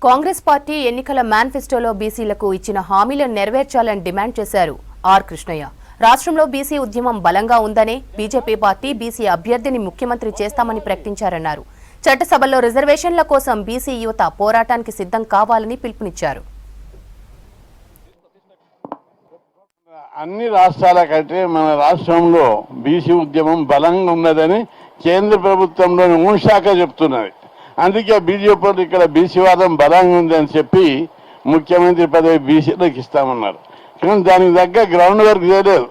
Congress party ఎన్నికల మేనిఫెస్టోలో బీసీలకు ఇచ్చిన హామీలను నెరవేర్చాలని డిమాండ్ చేశారు ఆర్ కృష్ణయ్య. రాష్ట్రంలో బీసీ ఉద్యమం బలంగా ఉందనే బీజేపీ పార్టీ బీసీ అభ్యర్థిని ముఖ్యమంత్రి చేస్తామని ప్రకటించారన్నారు. చట్టసభలో రిజర్వేషన్ల కోసం బీసీ యువత పోరాటానికి సిద్ధం కావాలని పిలుపునిచ్చారు. అన్ని రాష్ట్రాల కంటే మన రాష్ట్రంలో బీసీ ఉద్యమం బలంగా ఉన్నదని కేంద్ర ప్రభుత్వంలోని హోంశాఖ చెప్తున్నది. అందుకే బీజేపీ ఇక్కడ బీసీ వాదం బలంగా ఉందని చెప్పి ముఖ్యమంత్రి పదవి బీసీలకు ఇస్తామన్నారు. కానీ దానికి తగ్గ గ్రౌండ్ వర్క్ చేయలేదు.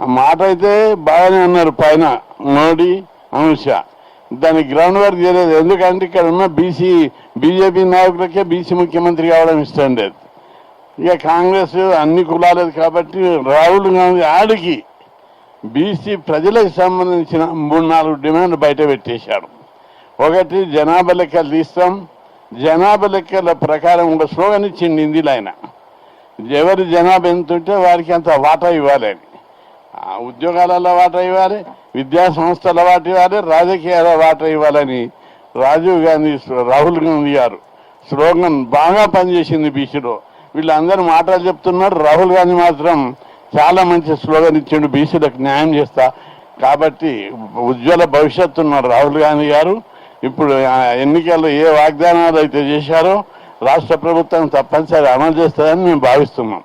ఆ మాట అయితే బాగానే అన్నారు పైన మోడీ అమిత్ షా, దానికి గ్రౌండ్ వర్క్ చేయలేదు. ఎందుకంటే ఇక్కడ ఉన్న బీజేపీ నాయకులకే బీసీ ముఖ్యమంత్రి కావడం ఇష్టం లేదు. ఇక కాంగ్రెస్ అన్ని కులాలేదు కాబట్టి రాహుల్ గాంధీ ఆడికి బీసీ ప్రజలకు సంబంధించిన 3-4 డిమాండ్లు బయట పెట్టేశాడు. ఒకటి, జనాభా లెక్కలు తీస్తాం. జనాభా లెక్కల ప్రకారం ఒక స్లోగన్ ఇచ్చింది హిందీలో ఆయన, ఎవరి జనాభా ఎంత ఉంటే వారికి అంత వాటా ఇవ్వాలి అని. ఉద్యోగాలలో వాటా ఇవ్వాలి, విద్యా సంస్థల వాటా ఇవ్వాలి, రాజకీయాల వాటా ఇవ్వాలని రాహుల్ గాంధీ గారు స్లోగన్ బాగా పనిచేసింది బీసీలో. వీళ్ళందరూ మాటలు చెప్తున్నారు, రాహుల్ గాంధీ మాత్రం చాలా మంచి స్లోగన్ ఇచ్చిండు, బీసీలకు న్యాయం చేస్తా. కాబట్టి ఉజ్వల భవిష్యత్తు ఉన్నారు రాహుల్ గాంధీ గారు. ఇప్పుడు ఎన్నికల్లో ఏ వాగ్దానాలు అయితే చేశారో రాష్ట్ర ప్రభుత్వం తప్పనిసరి అమలు చేస్తుందని మేము భావిస్తున్నాం.